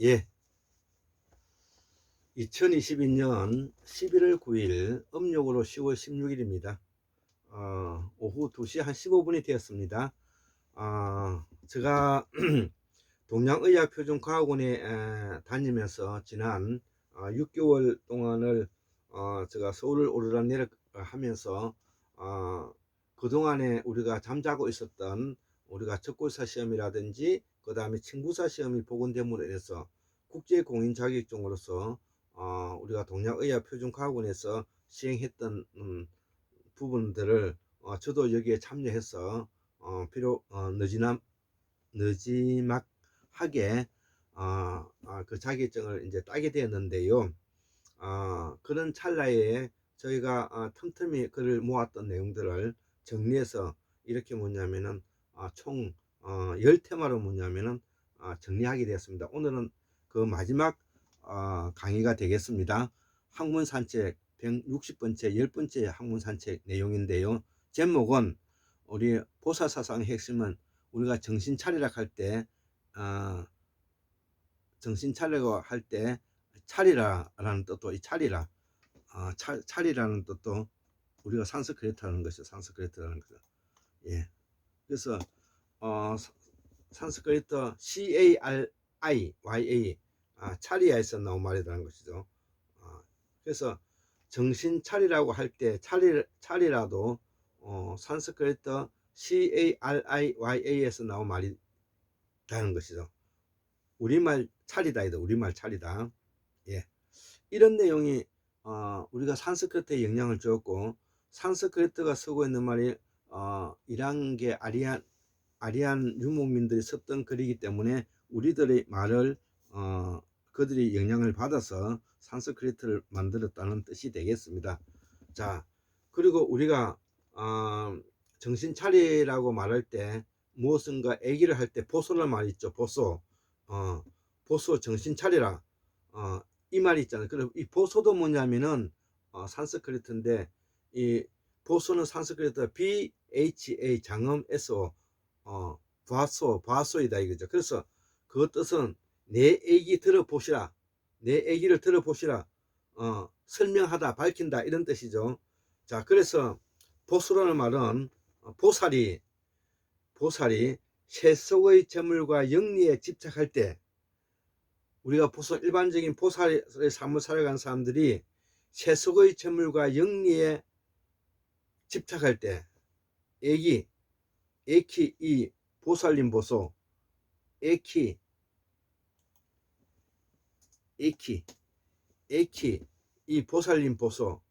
예, 2022년 11월 9일 음력으로 10월 16일입니다. 오후 2시 한 15분이 되었습니다. 제가 동양의학표준과학원에 다니면서 지난 6개월 동안을 제가 서울을 오르락내리락 하면서 그동안에 우리가 잠자고 있었던 우리가 적골사 시험이라든지 그 다음에 친구사 시험이 복원됨으로 인해서 국제공인 자격증으로서 우리가 동양의학표준과학원에서 시행했던 부분들을 저도 여기에 참여해서 비록 느지막하게 그 자격증을 이제 따게 되었는데요. 그런 찰나에 저희가 틈틈이 글을 모았던 내용들을 정리해서 이렇게 뭐냐면은 총 10테마로 뭐냐면은 정리하게 되었습니다. 오늘은 그 마지막 강의가 되겠습니다. 학문 산책 160번째 10번째 학문 산책 내용인데요. 제목은 우리 보살사상의 핵심은 우리가 정신 차리라 할 때 정신 차리라고 할 때 차리라라는 뜻도 이 차리라 차리라는 뜻도 우리가 산스크리트라는 것이죠. 산스크리트라는 거죠. 예. 그래서 산스크리트 CARIYA 차리야에서 나온 말이라는 것이죠. 그래서 정신 차리라고 할 때 차리라도 산스크리트 CARIYA에서 나온 말이라는 것이죠. 우리말 차리다 이다. 우리말 차리다. 예. 이런 내용이 우리가 산스크리트에 영향을 주었고 산스크리트가 쓰고 있는 말이 이란 게 아리안 유목민들이 썼던 글이기 때문에 우리들의 말을 그들이 영향을 받아서 산스크리트를 만들었다는 뜻이 되겠습니다. 자, 그리고 우리가 정신 차리라고 말할 때 무엇인가 얘기를 할 때 보소란 말이 있죠. 보소. 보소 정신 차리라. 이 말이 있잖아요. 그럼 이 보소도 뭐냐면은 산스크리트인데 이 보소는 산스크리트 BHA 장음 SO 바소이다 이거죠. 그래서 그 뜻은 내 얘기 들어보시라. 내 얘기를 들어보시라. 설명하다 밝힌다 이런 뜻이죠. 자, 그래서 보소라는 말은 보살이 세속의 재물과 영리에 집착할 때 우리가 일반적인 보살의 삶을 살아가는 사람들이 세속의 재물과 영리에 집착할 때 에키 이 보살님 보소 에키 이 보살님 보소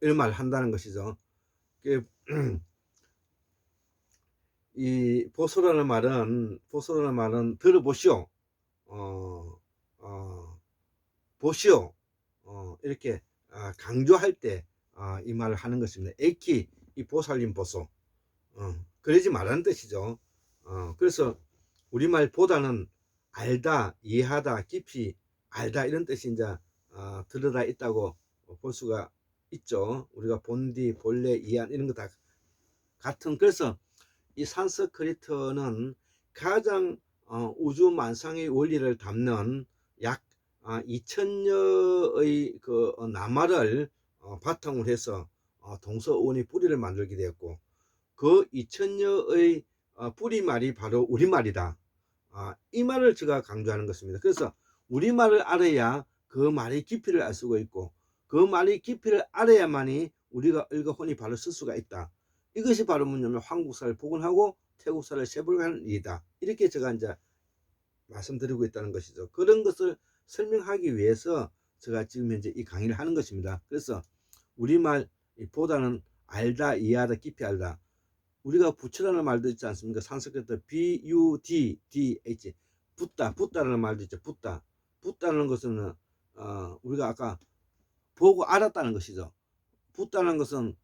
이런 말 한다는 것이죠. 이 보소라는 말은 들어보시오. 보시오. 이렇게 강조할 때 이 말을 하는 것입니다. 에키 이 보살님 보소. 그러지 말라는 뜻이죠. 그래서 우리말 보다는 알다, 이해하다, 깊이 알다 이런 뜻이 이제 들어다 있다고 볼 수가 있죠. 우리가 본디, 본래, 이한 이런 거 다 같은. 그래서 이 산스크리트는 가장 우주 만상의 원리를 담는 약 2000여의 그 남화를 바탕으로 해서 동서원의 뿌리를 만들게 되었고 그 2000여의 뿌리말이 바로 우리말이다. 이 말을 제가 강조하는 것입니다. 그래서 우리말을 알아야 그 말의 깊이를 알 수가 있고 그 말의 깊이를 알아야만이 우리가 을거혼이 바로 쓸 수가 있다. 이것이 바로 뭐냐면 한국사를 복원하고 태국사를 세불하는 일이다. 이렇게 제가 이제 말씀드리고 있다는 것이죠. 그런 것을 설명하기 위해서 제가 지금 현재 이 강의를 하는 것입니다. 그래서 우리말 보다는 알다, 이해하다, 깊이 알다. 우리가 부처라는 말도 있지 않습니까? 산스크리트 BUDDH 붓다라는 말도 있죠. 붓다는 것은 우리가 아까 보고 알았다는 것이죠. 붓다는 것은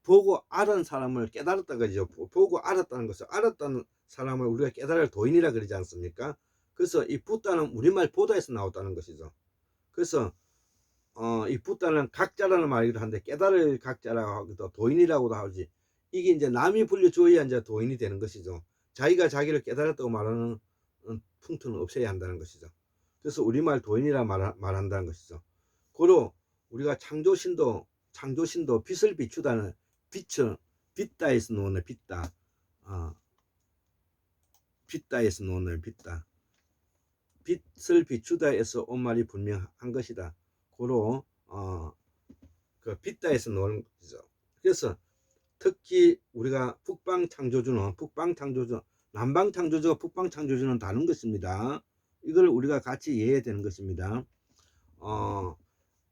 보고 알은 사람을 깨달았다 그러죠. 보고 알았다는 것을 알았다는 사람을 우리가 깨달을 도인이라 그러지 않습니까? 그래서 이 붓다는 우리말 보다에서 나왔다는 것이죠. 그래서 이 붓다는 각자라는 말이기도 한데 깨달을 각자라고 하기도 도인이라고도 하지. 이게 이제 남이 불려줘야 이제 도인이 되는 것이죠. 자기가 자기를 깨달았다고 말하는 풍토는 없애야 한다는 것이죠. 그래서 우리말 도인이라 말한다는 것이죠. 고로 우리가 창조신도 빛을 비추다는 빛을 빛다에서 노는 빛다, 빛다에서 노는 빛다, 빛을 비추다에서 온 말이 분명한 것이다. 고로 그 빛다에서 노는 것이죠. 그래서 특히 우리가 북방창조주는 남방창조주와 북방창조주는 다른 것입니다. 이걸 우리가 같이 이해해야 되는 것입니다.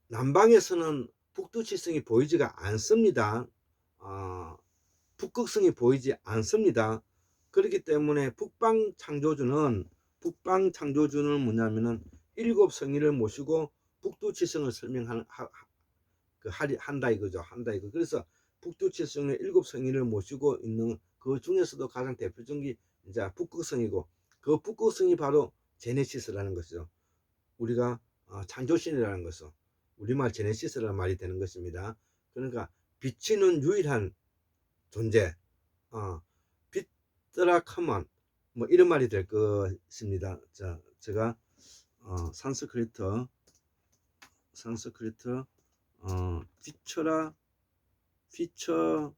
남방에서는 북두칠성이 보이지가 않습니다. 북극성이 보이지 않습니다. 그렇기 때문에 북방창조주는 뭐냐면은 일곱 성의를 모시고 북두칠성을 한다 이거죠. 그래서 북두칠성의 일곱 성의를 모시고 있는 그 중에서도 가장 대표적인 게 이제 북극성이고, 그 북극성이 바로 제네시스라는 것이죠. 우리가 창조신이라는 것은 우리말 제네시스라는 말이 되는 것입니다. 그러니까 비치는 유일한 존재, 빛더라 커먼, 뭐 이런 말이 될 것입니다. 자, 제가 산스크리트 피처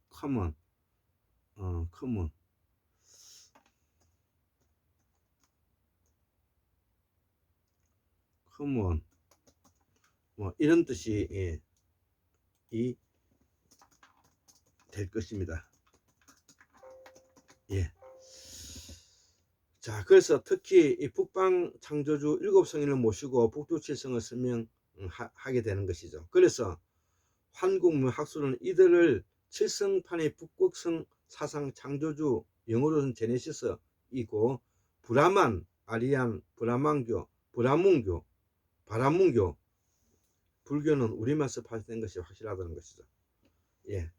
커먼 뭐 이런 뜻이 될 것입니다. 예. 자, 그래서 특히 이 북방 창조주 일곱 성인을 모시고 북두칠성을 설명하게 되는 것이죠. 그래서 한국문학술은 이들을 칠성판의 북극성 사상 창조주, 영어로는 제네시스이고, 브라만, 아리안, 브라만교, 바라문교, 불교는 우리말에서 발생된 것이 확실하다는 것이죠. 예.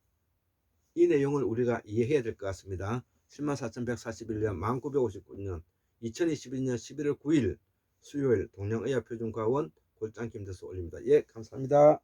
이 내용을 우리가 이해해야 될 것 같습니다. 74,141년 1959년 2022년 11월 9일 수요일 동양의학표준과원 골장 김대수 올립니다. 예, 감사합니다.